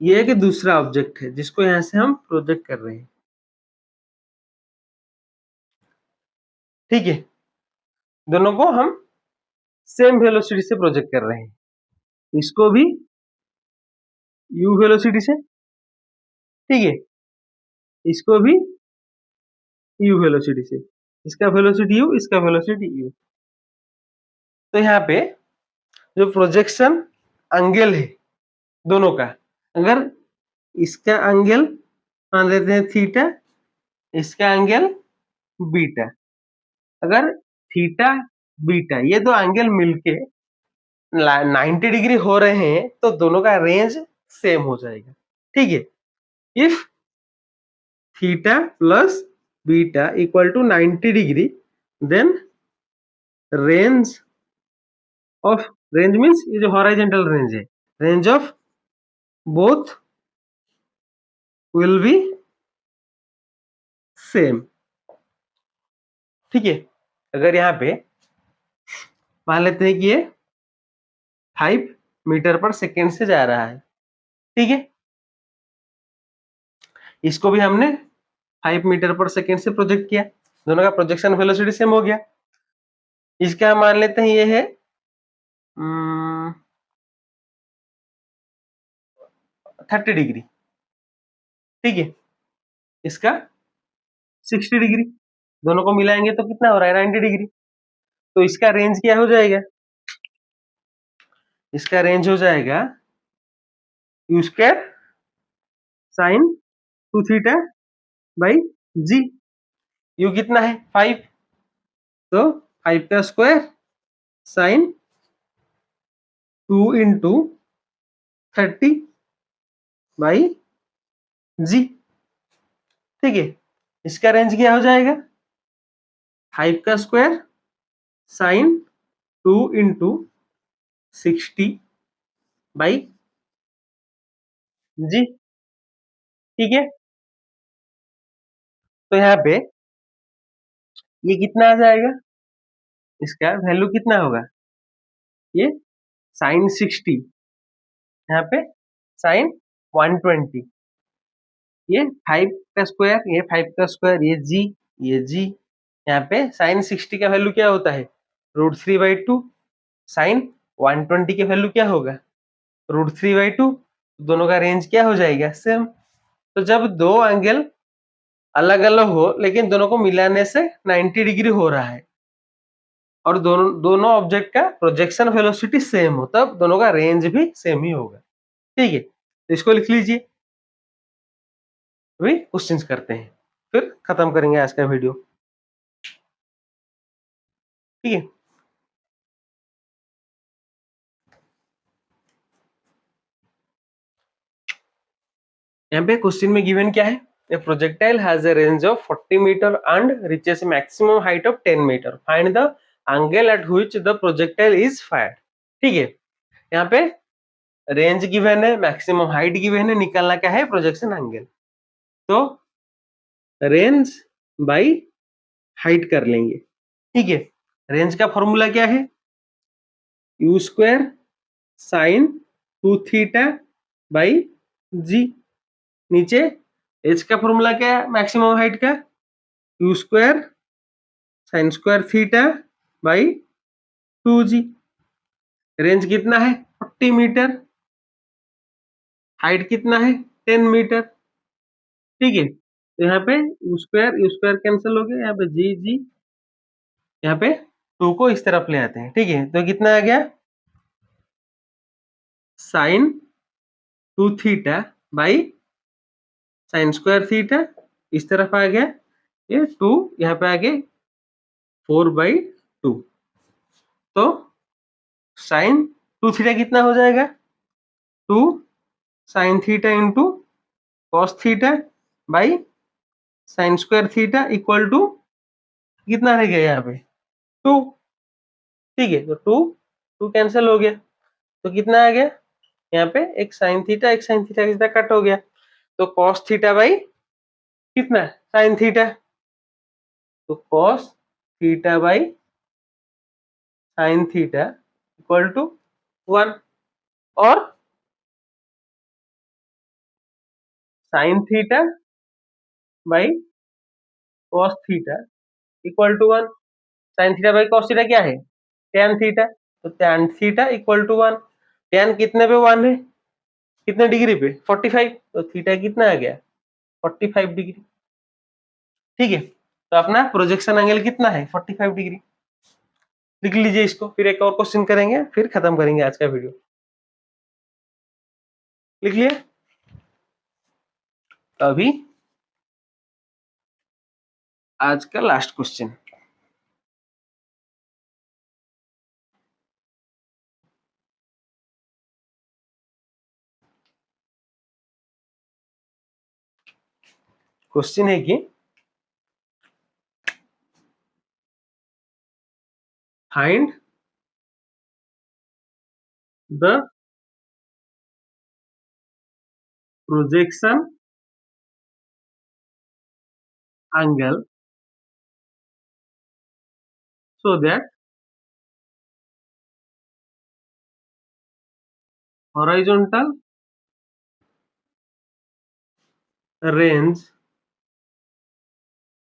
ये एक दूसरा ऑब्जेक्ट है जिसको यहाँ से हम प्रोजेक्ट कर रहे हैं। ठीक है, दोनों को हम सेम वेलोसिटी से प्रोजेक्ट कर रहे हैं, इसको भी u वेलोसिटी से, ठीक है, इसको भी u वेलोसिटी से, इसका वेलोसिटी u, इसका वेलोसिटी u। तो यहाँ पे जो प्रोजेक्शन एंगल है दोनों का, अगर इसका एंगल मान लेते हैं थीटा, इसका एंगल बीटा, अगर थीटा बीटा ये दो एंगल मिलके 90 डिग्री हो रहे हैं तो दोनों का रेंज सेम हो जाएगा। ठीक है, if theta plus beta equal to 90 degree then range of, range means ये जो हॉरिजॉन्टल रेंज है, range of both will be same. ठीक है, अगर यहाँ पे मान लेते हैं कि ये 5 मीटर पर सेकेंड से जा रहा है, ठीक है, इसको भी हमने 5 मीटर पर सेकेंड से प्रोजेक्ट किया, दोनों का प्रोजेक्शन वेलोसिटी सेम हो गया। इसका हम मान लेते हैं ये है 30 डिग्री, ठीक है, इसका 60 डिग्री, दोनों को मिलाएंगे तो कितना हो रहा है 90 डिग्री। तो इसका रेंज क्या हो जाएगा, इसका रेंज हो जाएगा u square sine 2 theta by g. यू कितना है 5, तो 5 का square sine 2 into 30 by g. ठीक है, इसका रेंज क्या हो जाएगा 5 का square sine 2 into 60 by g. ठीक है, तो यहाँ पे ये कितना आ जाएगा, इसका वैल्यू कितना होगा, ये साइन 60, यहाँ पे साइन 120, ये 5 का स्क्वायर, ये 5 का स्क्वायर, ये जी। यहाँ पे साइन 60 का वैल्यू क्या होता है √3/2, साइन 120 के वैल्यू क्या होगा √3/2। दोनों का रेंज क्या हो जाएगा सेम। तो जब दो एंगल अलग अलग हो लेकिन दोनों को मिलाने से 90 डिग्री हो रहा है और दोनों दोनों ऑब्जेक्ट का प्रोजेक्शन वेलोसिटी सेम हो, तब दोनों का रेंज भी सेम ही होगा। ठीक है, तो इसको लिख लीजिए, अभी क्वेश्चंस करते हैं फिर खत्म करेंगे आज का वीडियो। ठीक है, यहाँ पे क्वेश्चन में गिवन क्या है, a projectile has a range of 40 meter and reaches a maximum height of 10 meter, find the angle at which the projectile is fired. ठीक है, यहाँ पे रेंज गिवन है, मैक्सिमम हाइट गिवन है, निकालना क्या है प्रोजेक्शन एंगल। तो रेंज बाई हाइट कर लेंगे। ठीक है, रेंज का फॉर्मूला क्या है u square sine 2 theta by g. नीचे एच का फॉर्मूला क्या है मैक्सिमम हाइट का, you square sine square theta by 2g। Range कितना है 40 मीटर, हाइट कितना है 10 मीटर। ठीक है, तो यहाँ पे यू स्क्वायर कैंसिल हो गया, यहाँ पे जी जी, यहाँ पे 2 को इस तरफ ले आते हैं। ठीक है, तो कितना आ गया sine 2 theta by sine square theta, इस तरफ आ गया ये 2, यहाँ पे आ गए 4/2। तो साइन 2 थीटा कितना हो जाएगा 2 sine theta into cos theta by sine square theta equal to कितना रह गया यहाँ पे 2। ठीक है, तो 2 कैंसिल हो गया, तो कितना आ गया यहाँ पे एक साइन थीटा कितना कट हो गया, तो कॉस थीटा बाई कितना साइन थीटा, तो cos theta by sine theta equal to 1, और sine theta by cos theta equal to 1। Sine theta by cos theta क्या है tan थीटा, तो tan theta equal to 1। tan कितने पे 1 है, कितने डिग्री पे 45, तो थीटा कितना आ गया 45 डिग्री। ठीक है, तो अपना प्रोजेक्शन एंगल कितना है 45 डिग्री। लिख लीजिए इसको, फिर एक और क्वेश्चन करेंगे फिर खत्म करेंगे आज का वीडियो। लिख लिया, अभी आज का लास्ट क्वेश्चन। क्वेश्चन है कि find the projection angle so that horizontal range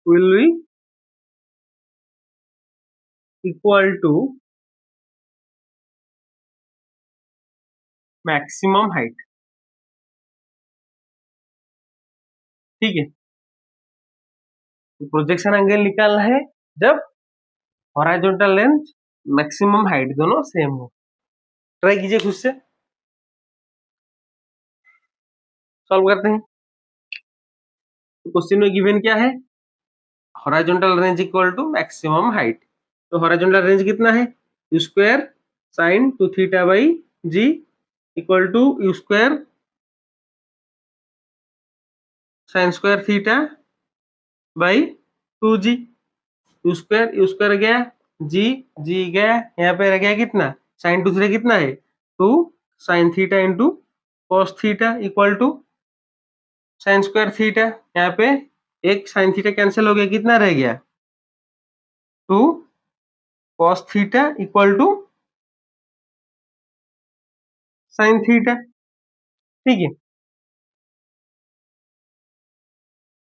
will be equal to maximum height। ठीक है, प्रोजेक्शन एंगल निकालना है जब हॉरिजॉन्टल लेंथ मैक्सिमम हाइट दोनों सेम हो। ट्राई कीजिए खुद से, सॉल्व करते हैं। तो क्वेश्चन में गिवन क्या है, horizontal range equal to maximum height. तो हॉरिजॉन्टल रेंज कितना है, u square sine 2 theta by g equal to u square sine square theta by 2g। U square गया, जी जी गया, यहाँ पे रह गया कितना, साइन 2 थीटा कितना है 2 sine theta into cos theta equal to sine square theta. यहाँ पे एक साइन थीटा कैंसिल हो गया, कितना रह गया 2 cos theta equal to sine theta. ठीक है,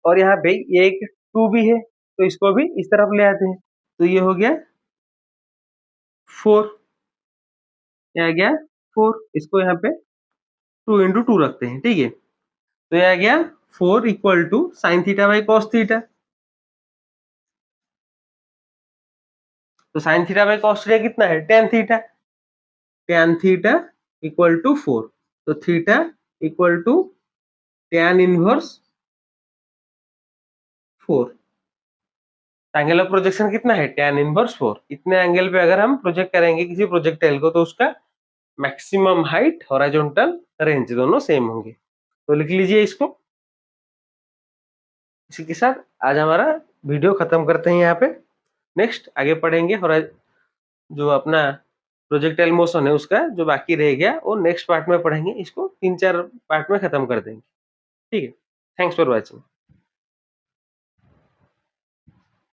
और यहाँ पे ये एक 2 भी है, तो इसको भी इस तरफ ले आते हैं। तो ये हो गया 4, ये आ गया 4, इसको यहाँ पे 2 इंटू 2 रखते हैं। ठीक है, तो ये आ गया 4 equal to sine theta by cos theta. तो sine theta by cos theta कितना है, tan theta. Tan theta equal to 4, तो theta equal to tan inverse 4। Angle of projection कितना है, टेन इनवर्स 4। इतने एंगल पे अगर हम प्रोजेक्ट करेंगे किसी प्रोजेक्टाइल को, तो उसका मैक्सिमम हाइट हॉरिजॉन्टल रेंज दोनों सेम होंगे। तो लिख लीजिए इसको। इसी के साथ आज हमारा वीडियो खत्म करते हैं यहाँ पे। नेक्स्ट आगे पढ़ेंगे जो अपना प्रोजेक्टाइल मोशन है उसका जो बाकी रह गया वो नेक्स्ट पार्ट में पढ़ेंगे। इसको 3-4 पार्ट में खत्म कर देंगे। ठीक है, थैंक्स फॉर वॉचिंग।